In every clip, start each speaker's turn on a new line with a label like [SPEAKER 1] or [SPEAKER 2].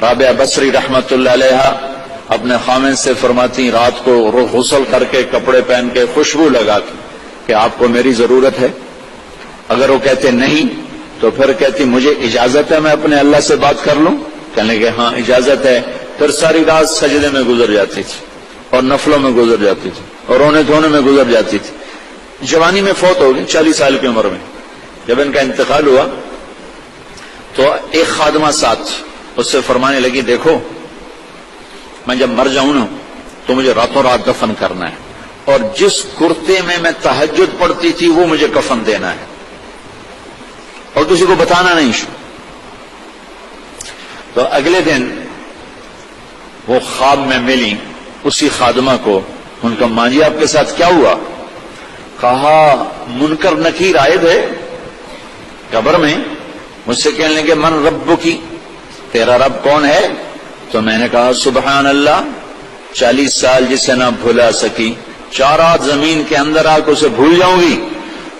[SPEAKER 1] رابعہ بصری رحمت اللہ علیہا اپنے خامن سے فرماتی رات کو غسل کر کے کپڑے پہن کے خوشبو لگا کے کہ آپ کو میری ضرورت ہے. اگر وہ کہتے نہیں تو پھر کہتی مجھے اجازت ہے میں اپنے اللہ سے بات کر لوں؟ کہنے کہ ہاں اجازت ہے. پھر ساری رات سجدے میں گزر جاتی تھی اور نفلوں میں گزر جاتی تھی اور رونے دھونے میں گزر جاتی تھی. جوانی میں فوت ہو گئی 40 سال کی عمر میں. جب ان کا انتقال ہوا تو ایک خادمہ ساتھ اس سے فرمانے لگی دیکھو میں جب مر جاؤں نا تو مجھے راتوں رات دفن کرنا ہے اور جس کرتے میں تہجد پڑھتی تھی وہ مجھے کفن دینا ہے اور کسی کو بتانا نہیں. تو اگلے دن وہ خواب میں ملی اسی خادمہ کو. ان کا ماں جی آپ کے ساتھ کیا ہوا؟ کہا منکر نکیر آئے تھے قبر میں مجھ سے کہنے لگے من رب کی، تیرا رب کون ہے؟ تو میں نے کہا سبحان اللہ 40 سال جسے نہ بھلا سکی 4 رات زمین کے اندر آ کے اسے بھول جاؤں گی.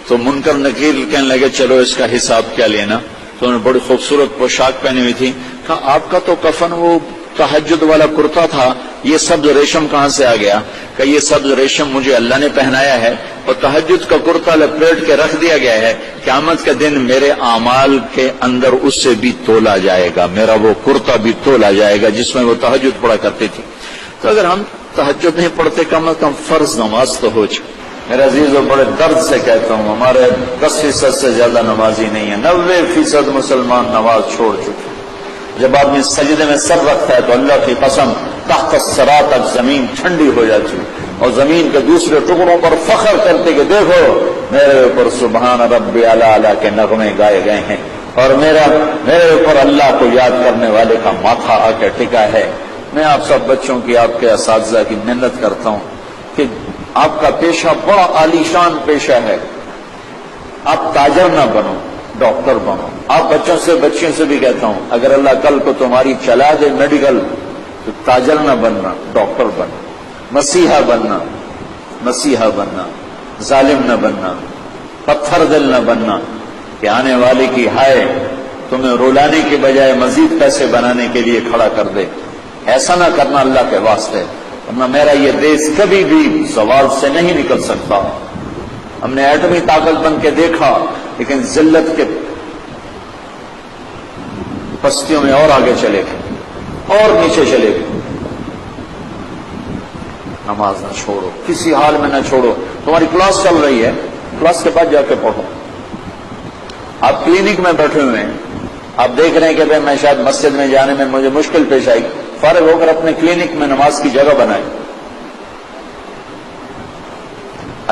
[SPEAKER 1] تو منکر نکیر کہنے لگے چلو اس کا حساب کیا لینا. تو انہوں نے بڑی خوبصورت پوشاک پہنی ہوئی تھی. کہا آپ کا تو کفن وہ تہجد والا کرتا تھا، یہ سبز ریشم کہاں سے آ گیا؟ کہ یہ سبز ریشم مجھے اللہ نے پہنایا ہے اور تہجد کا کرتا لپیٹ کے رکھ دیا گیا ہے. قیامت کے دن میرے اعمال کے اندر اس سے بھی تولا جائے گا، میرا وہ کرتا بھی تولا جائے گا جس میں وہ تہجد پڑھا کرتی تھی. تو اگر ہم تہجد نہیں پڑھتے کم از کم فرض نماز تو ہو جائے. میرے عزیزوں بڑے درد سے کہتا ہوں ہمارے 10% سے زیادہ نمازی نہیں ہے. 90% مسلمان نماز چھوڑ چکے. جب آدمی سجدے میں سر رکھتا ہے تو اللہ کی قسم تحت الثری تک زمین ٹھنڈی ہو جاتی اور زمین کے دوسرے ٹکڑوں پر فخر کرتے کہ دیکھو میرے اوپر سبحان ربی اعلی کے نغمے گائے گئے ہیں اور میرے اوپر اللہ کو یاد کرنے والے کا ماتھا آ کے ٹکا ہے. میں آپ سب بچوں کی آپ کے اساتذہ کی محنت کرتا ہوں کہ آپ کا پیشہ بڑا عالیشان پیشہ ہے. آپ تاجر نہ بنو، ڈاکٹر بنو. آپ بچیوں سے بھی کہتا ہوں اگر اللہ کل کو تمہاری چلا دے میڈیکل تو تاجر نہ بننا، ڈاکٹر بننا. مسیحا بننا، ظالم نہ بننا، پتھر دل نہ بننا کہ آنے والے کی ہائے تمہیں رولانے کے بجائے مزید پیسے بنانے کے لیے کھڑا کر دے. ایسا نہ کرنا اللہ کے واسطے، ورنہ میرا یہ دیش کبھی بھی زوال سے نہیں نکل سکتا. ہم نے ایٹمی طاقت بن کے دیکھا لیکن ذلت کے پستیوں میں اور آگے چلے گئے اور نیچے چلے گئے. نماز نہ چھوڑو، کسی حال میں نہ چھوڑو. تمہاری کلاس چل رہی ہے، کلاس کے بعد جا کے پڑھو. آپ کلینک میں بیٹھے ہوئے ہیں، آپ دیکھ رہے ہیں کہ بھائی میں شاید مسجد میں جانے میں مجھے مشکل پیش آئی، فارغ ہو کر اپنے کلینک میں نماز کی جگہ بنائیں.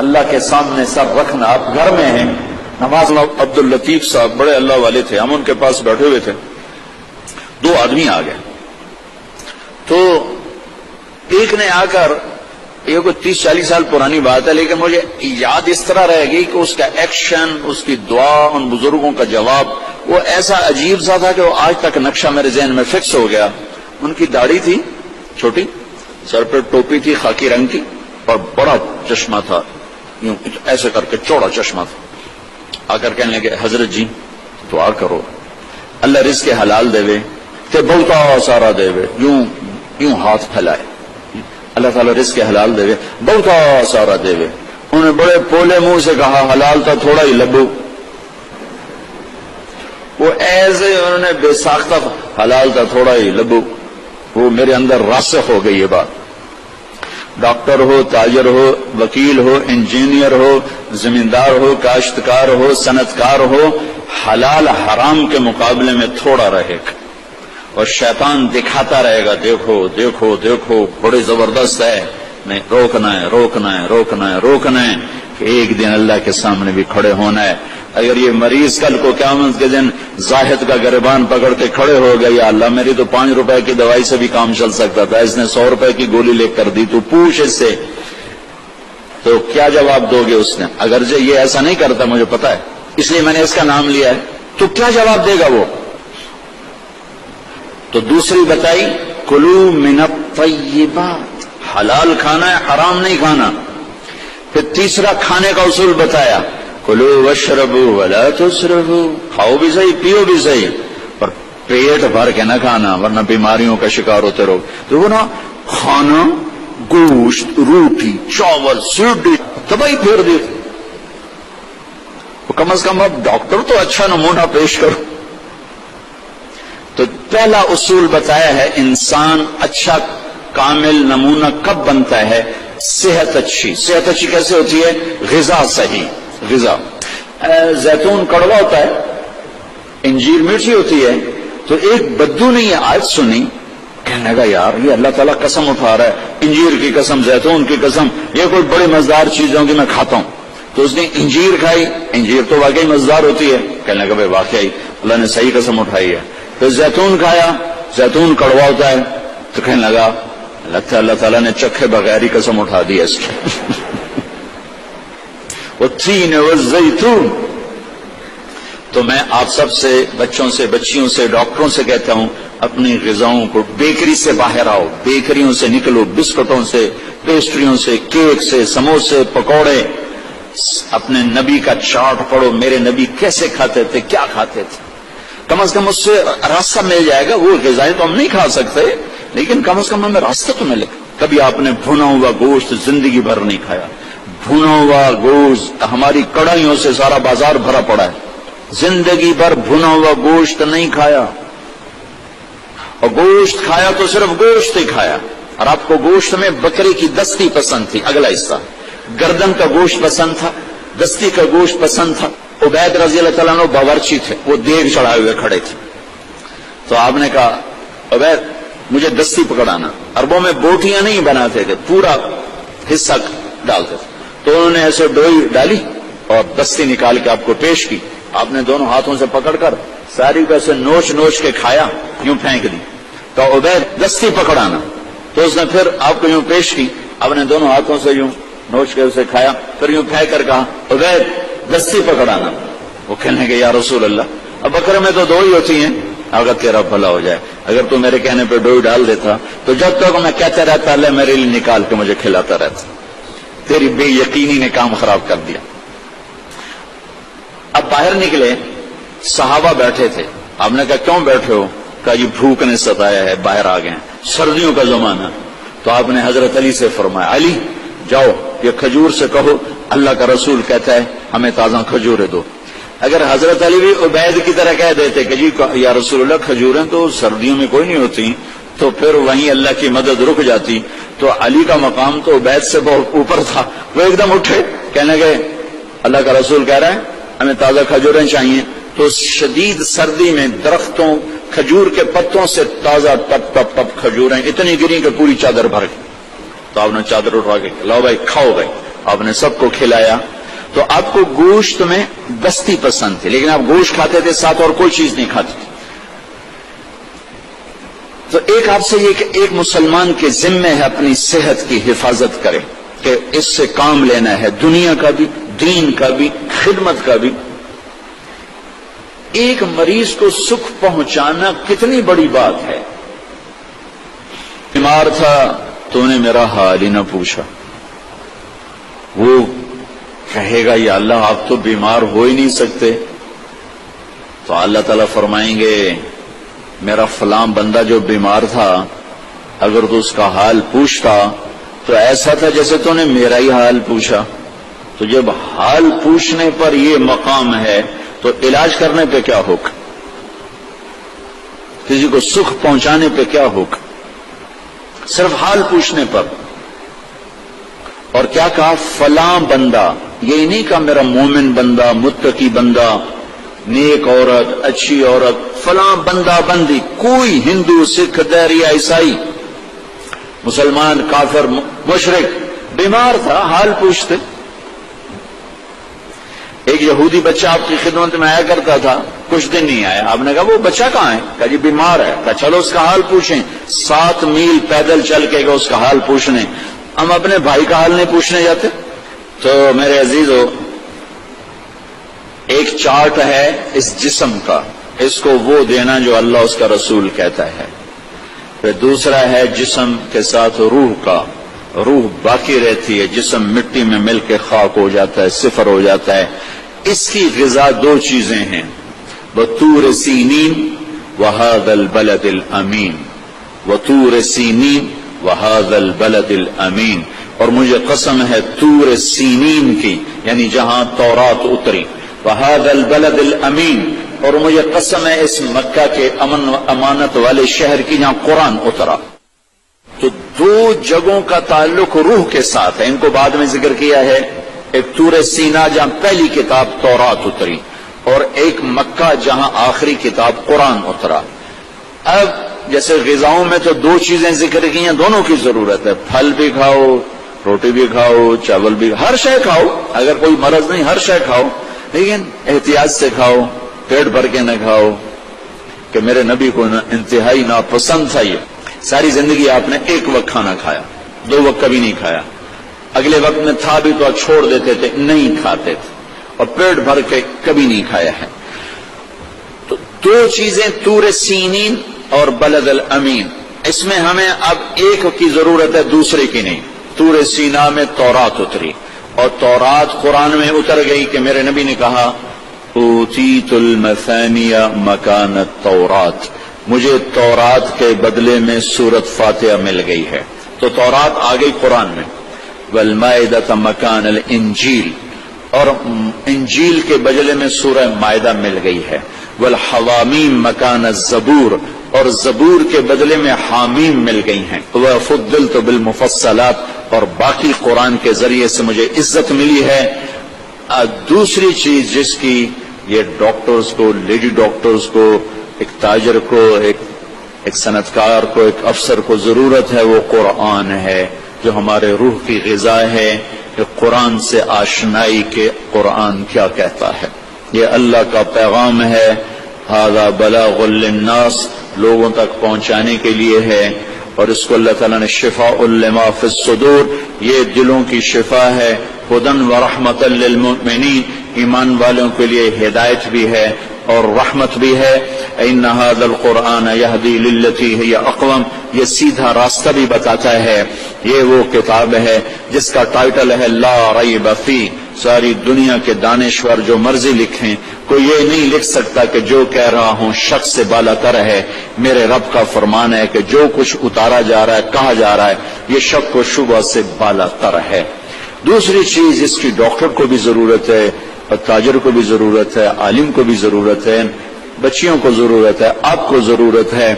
[SPEAKER 1] اللہ کے سامنے سب رکھنا. آپ گھر میں ہیں نماز. عبد اللطیف صاحب بڑے اللہ والے تھے، ہم ان کے پاس بیٹھے ہوئے تھے. 2 آدمی آ گئے تو ایک نے آ کر، یہ کوئی 30-40 سال پرانی بات ہے لیکن مجھے یاد اس طرح رہے گی کہ اس کا ایکشن، اس کی دعا، ان بزرگوں کا جواب وہ ایسا عجیب سا تھا کہ وہ آج تک نقشہ میرے ذہن میں فکس ہو گیا. ان کی داڑھی تھی چھوٹی، سر پہ ٹوپی تھی خاکی رنگ کی اور بڑا چشمہ تھا، یوں ایسے کر کے چوڑا چشمہ تھا. آ کر کہنے لگے حضرت جی دعا کرو اللہ رزق حلال دے کہ بہت سارا دے. یوں ہاتھ پھیلائے اللہ تعالیٰ رزق حلال دے بہت سارا دے. انہوں نے بڑے پولے منہ سے کہا حلال تھا تھوڑا ہی لبو. وہ ایسے انہوں نے بے ساختہ حلال تھا تھوڑا ہی لبو. وہ میرے اندر راسخ ہو گئی یہ بات. ڈاکٹر ہو، تاجر ہو، وکیل ہو، انجینئر ہو، زمیندار ہو، کاشتکار ہو، صنعتکار ہو، حلال حرام کے مقابلے میں تھوڑا رہے گا اور شیطان دکھاتا رہے گا دیکھو دیکھو دیکھو بڑے زبردست ہے. نہیں، روکنا ہے کہ ایک دن اللہ کے سامنے بھی کھڑے ہونا ہے. اگر یہ مریض کل کو قیامت کے دن زاہد کا گریبان پکڑ کے کھڑے ہو گئے یا اللہ میری تو 5 روپے کی دوائی سے بھی کام چل سکتا تھا، اس نے 100 روپے کی گولی لے کر دی، تو پوچھ اس سے تو کیا جواب دو گے؟ اس نے اگرچہ یہ ایسا نہیں کرتا مجھے پتا ہے اس لیے میں نے اس کا نام لیا ہے، تو کیا جواب دے گا وہ؟ تو دوسری بتائی کلوا من الطیبات، حلال کھانا ہے حرام نہیں کھانا. پھر تیسرا کھانے کا اصول بتایا کلوا واشربوا ولا تسرفوا، کھاؤ بھی صحیح پیو بھی صحیح پر پیٹ بھر کے نہ کھانا ورنہ بیماریوں کا شکار ہوتے رہو. تو وہ نا کھانا گوشت روٹی چاول سیڑھی تباہی پھیر دی. کم از کم اب ڈاکٹر تو اچھا نمونہ پیش کرو. تو پہلا اصول بتایا ہے انسان اچھا کامل نمونہ کب بنتا ہے؟ صحت اچھی. صحت اچھی کیسے ہوتی ہے؟ غذا صحیح. غذا زیتون کڑوا ہوتا ہے، انجیر میٹھی ہوتی ہے. تو ایک بدو نے یہ آیت سنی، کہنے لگا یار یہ اللہ تعالیٰ قسم اٹھا رہا ہے، انجیر کی قسم زیتون کی قسم، یہ کوئی بڑی مزیدار چیز ہوگی میں کھاتا ہوں. تو اس نے انجیر کھائی، انجیر تو واقعی مزیدار ہوتی ہے. کہنے لگا بھائی واقعی اللہ نے صحیح قسم اٹھائی ہے. پھر زیتون کھایا، زیتون کڑوا ہوتا ہے. تو کہنے لگا لگتا ہے اللہ تعالیٰ نے چکھے بغیر ہی قسم اٹھا دی اس کی. والتین والزیتون. تو میں آپ سب سے، بچوں سے، بچیوں سے، ڈاکٹروں سے کہتا ہوں اپنی غذاؤں کو، بیکری سے باہر آؤ، بیکریوں سے نکلو، بسکٹوں سے، پیسٹریوں سے، کیک سے، سموسے، پکوڑے. اپنے نبی کا چارٹ پڑھو، میرے نبی کیسے کھاتے تھے، کیا کھاتے تھے. کم از کم اس سے راستہ مل جائے گا. وہ غذائیں تو ہم نہیں کھا سکتے لیکن کم از کم ہمیں راستہ تو ملے. کبھی آپ نے بھنا ہوا گوشت زندگی بھر نہیں کھایا. بھنا ہوا گوشت ہماری کڑھائیوں سے سارا بازار بھرا پڑا ہے. زندگی بھر بھنا ہوا گوشت نہیں کھایا، اور گوشت کھایا تو صرف گوشت ہی کھایا. اور آپ کو گوشت میں بکری کی دستی پسند تھی، اگلا حصہ گردن کا گوشت پسند تھا، دستی کا گوشت پسند تھا. عبید رضی اللہ تعالیٰ عنہ باورچی تھے، وہ دیگ چڑھائے ہوئے کھڑے تھے. تو آپ نے کہا عبید مجھے دستی پکڑانا. عربوں میں بوٹیاں نہیں بناتے تھے، پورا حصہ ڈالتے تھے. تو انہوں نے ایسے ڈوئی ڈالی اور دستی نکال کے آپ کو پیش کی. آپ نے دونوں ہاتھوں سے پکڑ کر ساری کو ایسے نوچ نوچ کے کھایا، یوں پھینک دی. تو عبید دستی پکڑانا. تو اس نے پھر آپ کو یوں پیش کی، آپ نے دونوں ہاتھوں سے یوں نوچ کے اسے کھایا، پھر یوں پھینک کر کہا عبید دستی پکڑانا. وہ کہنے کے یا رسول اللہ اب بکرے میں تو دو ہی ہوتی ہیں، اگر تیرا بھلا ہو جائے اگر تو میرے کہنے پہ ڈوئی ڈال دیتا تو جب تک میں کہتا رہتا اللہ میرے لیے نکال کے مجھے کھلاتا رہتا. تیری بے یقینی نے کام خراب کر دیا. اب باہر نکلے، صحابہ بیٹھے تھے. آپ نے کہا کیوں بیٹھے ہو؟ کہا یہ بھوک نے ستایا ہے، باہر آ گئے ہیں، سردیوں کا زمانہ. تو آپ نے حضرت علی سے فرمایا علی جاؤ یہ کھجور سے کہو اللہ کا رسول کہتا ہے ہمیں تازہ کھجوریں دو. اگر حضرت علی بھی عبید کی طرح کہہ دیتے کہ جی یا رسول اللہ کھجوریں تو سردیوں میں کوئی نہیں ہوتی، تو پھر وہیں اللہ کی مدد رک جاتی. تو علی کا مقام تو عبید سے بہت اوپر تھا. وہ ایک دم اٹھے، کہنے لگے اللہ کا رسول کہہ رہا ہے ہمیں تازہ کھجوریں چاہیے. تو شدید سردی میں درختوں کھجور کے پتوں سے تازہ ٹپ ٹپ ٹپ کھجوریں اتنی گری کہ پوری چادر بھر گئی. تو آپ نے چادر اٹھا کے لاؤ بھائی کھاؤ بھائی. آپ نے سب کو کھلایا. تو آپ کو گوشت میں دستی پسند تھی لیکن آپ گوشت کھاتے تھے، ساتھ اور کوئی چیز نہیں کھاتے تھے. تو ایک آپ سے یہ کہ ایک مسلمان کے ذمہ ہے اپنی صحت کی حفاظت کرے کہ اس سے کام لینا ہے، دنیا کا بھی، دین کا بھی، خدمت کا بھی. ایک مریض کو سکھ پہنچانا کتنی بڑی بات ہے. بیمار تھا تو نے میرا حال ہی نہ پوچھا. وہ کہے گا یا اللہ آپ تو بیمار ہو ہی نہیں سکتے. تو اللہ تعالیٰ فرمائیں گے میرا فلاں بندہ جو بیمار تھا اگر تو اس کا حال پوچھتا تو ایسا تھا جیسے تو نے میرا ہی حال پوچھا. تو جب حال پوچھنے پر یہ مقام ہے تو علاج کرنے پہ کیا ہوگا؟ کسی کو سکھ پہنچانے پہ کیا ہوگا؟ صرف حال پوچھنے پر. اور کیا کہا فلاں بندہ، یہ نہیں کہا میرا مومن بندہ، متقی بندہ، نیک عورت، اچھی عورت، فلاں بندہ بندی. کوئی ہندو، سکھ، دہری، عیسائی، مسلمان، کافر، مشرک بیمار تھا حال پوچھتے. ایک یہودی بچہ آپ کی خدمت میں آیا کرتا تھا، کچھ دن نہیں آیا. آپ نے کہا وہ بچہ کہاں ہے؟ کہا جی بیمار ہے. کہا چلو اس کا حال پوچھیں. 7 میل پیدل چل کے گئے اس کا حال پوچھنے. ہم اپنے بھائی کا حال نہیں پوچھنے جاتے. تو میرے عزیزو ایک چارٹ ہے اس جسم کا، اس کو وہ دینا جو اللہ اس کا رسول کہتا ہے. پھر دوسرا ہے جسم کے ساتھ روح کا، روح باقی رہتی ہے، جسم مٹی میں مل کے خاک ہو جاتا ہے، صفر ہو جاتا ہے. اس کی غذا 2 چیزیں ہیں، بطور سینین، وهذا البلد الامین وطور سینین وهذا البلد الامین، اور مجھے قسم ہے طور سینین کی، یعنی جہاں تورات اتری، وهذا البلد الامین، اور مجھے قسم ہے اس مکہ کے امن و امانت والے شہر کی جہاں قرآن اترا۔ تو دو جگہوں کا تعلق روح کے ساتھ ہے، ان کو بعد میں ذکر کیا ہے، ایک طور سینا جہاں پہلی کتاب تورات اتری، اور ایک مکہ جہاں آخری کتاب قرآن اترا۔ اب جیسے غذاؤں میں تو دو چیزیں ذکر کی ہیں، دونوں کی ضرورت ہے، پھل بھی کھاؤ، روٹی بھی کھاؤ، چاول بھی، ہر شے کھاؤ، اگر کوئی مرض نہیں ہر شے کھاؤ، لیکن احتیاط سے کھاؤ، پیٹ بھر کے نہ کھاؤ، کہ میرے نبی کو انتہائی ناپسند تھا یہ، ساری زندگی آپ نے ایک وقت کھانا کھایا، دو وقت کبھی نہیں کھایا، اگلے وقت میں تھا بھی تو آپ چھوڑ دیتے تھے، نہیں کھاتے تھے، اور پیٹ بھر کے کبھی نہیں کھایا ہے۔ تو دو چیزیں طور سینین اور بلد الامین، اس میں ہمیں اب ایک کی ضرورت ہے، دوسرے کی نہیں۔ طور سینا میں تورات اتری، اور تورات قرآن میں اتر گئی کہ میرے نبی نے کہا اوتیت المثانی مکان التورات، مجھے تورات کے بدلے میں سورۃ فاتحہ مل گئی ہے، تو تورات آ گئی قرآن میں۔ والمائدۃ مکان الانجیل، اور انجیل کے بدلے میں سورہ مائدہ مل گئی ہے۔ والحوامیم مکان الزبور، اور زبور کے بدلے میں حامیم مل گئی ہیں۔ وفضلت بالمفصلات، اور باقی قرآن کے ذریعے سے مجھے عزت ملی ہے۔ دوسری چیز جس کی یہ ڈاکٹرز کو، لیڈی ڈاکٹرز کو، ایک تاجر کو، ایک صنعتکار کو، ایک افسر کو ضرورت ہے، وہ قرآن ہے، جو ہمارے روح کی غذا ہے، کہ قرآن سے آشنائی کے قرآن کیا کہتا ہے۔ یہ اللہ کا پیغام ہے، ھذا بلاغ للناس، لوگوں تک پہنچانے کے لیے ہے، اور اس کو اللہ تعالیٰ نے شفاء لما فی الصدور، یہ دلوں کی شفا ہے، ھدی ورحمۃ للمؤمنین، ایمان والوں کے لیے ہدایت بھی ہے اور رحمت بھی ہے۔ ان ھذا القرآن یہدی للتی ہی اقوم، یہ سیدھا راستہ بھی بتاتا ہے۔ یہ وہ کتاب ہے جس کا ٹائٹل ہے لا ریب فی، ساری دنیا کے دانشور جو مرضی لکھیں، کوئی یہ نہیں لکھ سکتا کہ جو کہہ رہا ہوں شک سے بالا تر ہے۔ میرے رب کا فرمان ہے کہ جو کچھ اتارا جا رہا ہے، کہا جا رہا ہے، یہ شک و شبہ سے بالا تر ہے۔ دوسری چیز اس کی ڈاکٹر کو بھی ضرورت ہے، اور تاجر کو بھی ضرورت ہے، عالم کو بھی ضرورت ہے، بچیوں کو ضرورت ہے، آپ کو ضرورت ہے،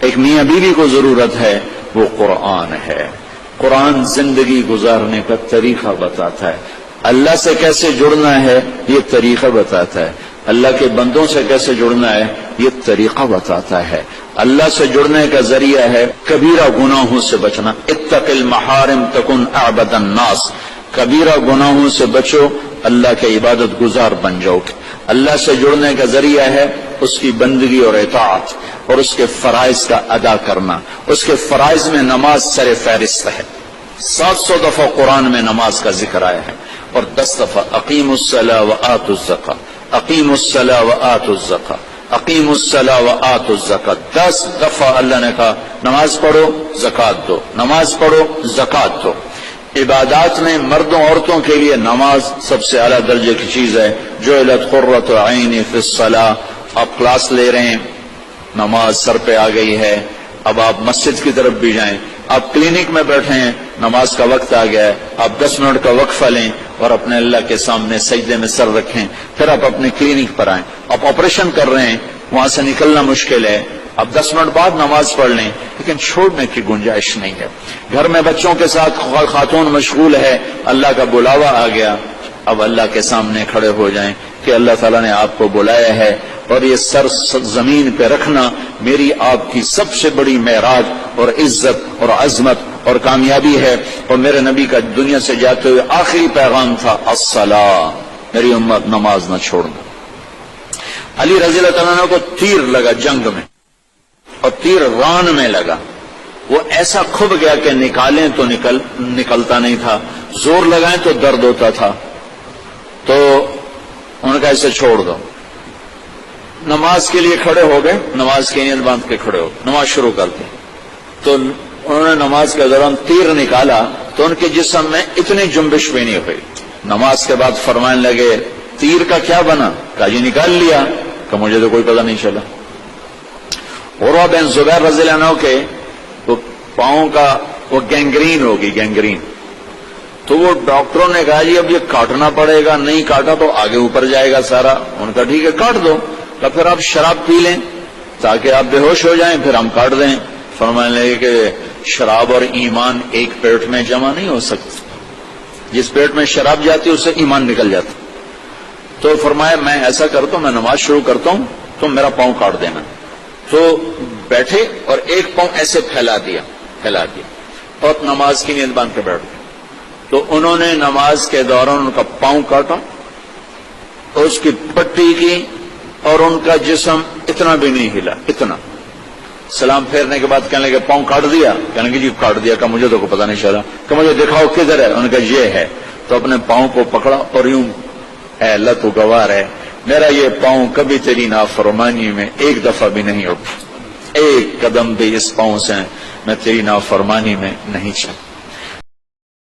[SPEAKER 1] ایک میاں بیوی کو ضرورت ہے، وہ قرآن ہے۔ قرآن زندگی گزارنے کا طریقہ بتاتا ہے، اللہ سے کیسے جڑنا ہے یہ طریقہ بتاتا ہے، اللہ کے بندوں سے کیسے جڑنا ہے یہ طریقہ بتاتا ہے۔ اللہ سے جڑنے کا ذریعہ ہے کبیرہ گناہوں سے بچنا، اتق المحارم تکن اعبد الناس، کبیرہ گناہوں سے بچو، اللہ کے عبادت گزار بن جاؤ۔ اللہ سے جڑنے کا ذریعہ ہے اس کی بندگی اور اطاعت، اور اس کے فرائض کا ادا کرنا۔ اس کے فرائض میں نماز سر فہرست ہے، 700 دفعہ قرآن میں نماز کا ذکر آیا ہے، اور 10 دفعہ اقیموا الصلاۃ وآتوا الزکاۃ، اقیموا الصلاۃ وآتوا الزکاۃ، اقیموا الصلاۃ وآتوا الزکاۃ، 10 دفعہ اللہ نے کہا نماز پڑھو زکوٰۃ دو، نماز پڑھو زکوٰۃ دو۔ عبادات میں مردوں عورتوں کے لیے نماز سب سے اعلیٰ درجے کی چیز ہے۔ جعلت قرۃ عینی فی الصلاۃ، آپ کلاس لے رہے ہیں، نماز سر پہ آ گئی ہے، اب آپ مسجد کی طرف بھی جائیں، آپ کلینک میں بیٹھے ہیں، نماز کا وقت آ گیا ہے، آپ 10 منٹ کا وقفہ لیں اور اپنے اللہ کے سامنے سجدے میں سر رکھیں، پھر آپ اپنے کلینک پر آئیں۔ آپ آپریشن کر رہے ہیں، وہاں سے نکلنا مشکل ہے، اب 10 منٹ بعد نماز پڑھ لیں، لیکن چھوڑنے کی گنجائش نہیں ہے۔ گھر میں بچوں کے ساتھ خاتون مشغول ہے، اللہ کا بلاوا آ گیا، اب اللہ کے سامنے کھڑے ہو جائیں کہ اللہ تعالیٰ نے آپ کو بلایا ہے، اور یہ سر زمین پہ رکھنا میری آپ کی سب سے بڑی معراج اور عزت اور عظمت اور کامیابی ہے۔ اور میرے نبی کا دنیا سے جاتے ہوئے آخری پیغام تھا الصلاۃ، میری امت نماز نہ چھوڑنا۔ علی رضی اللہ تعالیٰ عنہ کو تیر لگا جنگ میں، اور تیر ران میں لگا، وہ ایسا کھب گیا کہ نکالیں تو نکلتا نہیں تھا، زور لگائیں تو درد ہوتا تھا، تو انہوں نے کہا اسے چھوڑ دو۔ نماز کے لیے کھڑے ہو گئے، نماز کی نیت باندھ کے کھڑے ہو، نماز شروع کر دی، تو انہوں نے نماز کے دوران تیر نکالا تو ان کے جسم میں اتنی جنبش بھی نہیں ہوئی۔ نماز کے بعد فرمانے لگے تیر کا کیا بنا؟ کہا جی نکال لیا، کہ مجھے تو کوئی پتہ نہیں چلا۔ عروہ بن زبیر رضی اللہ عنہ کے وہ پاؤں کا وہ گینگرین ہوگی، گینگرین. تو وہ ڈاکٹروں نے کہا جی اب یہ کاٹنا پڑے گا، نہیں کاٹا تو آگے اوپر جائے گا سارا. ان کا ٹھیک ہے کاٹ دو. تو پھر آپ شراب پی لیں تاکہ آپ بے ہوش ہو جائیں، پھر ہم کاٹ دیں. فرمانے لگے کہ شراب اور ایمان ایک پیٹ میں جمع نہیں ہو سکتے. جس پیٹ میں شراب جاتی ہے اس سے ایمان نکل جاتا. تو فرمایا میں ایسا کرتا ہوں، میں نماز شروع کرتا ہوں تو میرا پاؤں کاٹ دینا. تو بیٹھے اور ایک پاؤں ایسے پھیلا دیا اور نماز کی نیت باندھ کے بیٹھ گئے. تو انہوں نے نماز کے دوران ان کا پاؤں کاٹا اور اس کی پٹی کی اور ان کا جسم اتنا بھی نہیں ہلا، اتنا. سلام پھیرنے کے بعد کہنے لگے پاؤں کاٹ دیا؟ کہنے لگے جی کاٹ دیا. کہ مجھے تو کو پتا نہیں چلا. کہ مجھے دکھاؤ کدھر ہے؟ انہوں نے کہا یہ ہے. تو اپنے پاؤں کو پکڑا اور یوں، اے اللہ تو گواہ ہے میرا یہ پاؤں کبھی تیری نافرمانی میں ایک دفعہ بھی نہیں اٹھا، ایک قدم بھی اس پاؤں سے میں تیری نافرمانی میں نہیں چلا.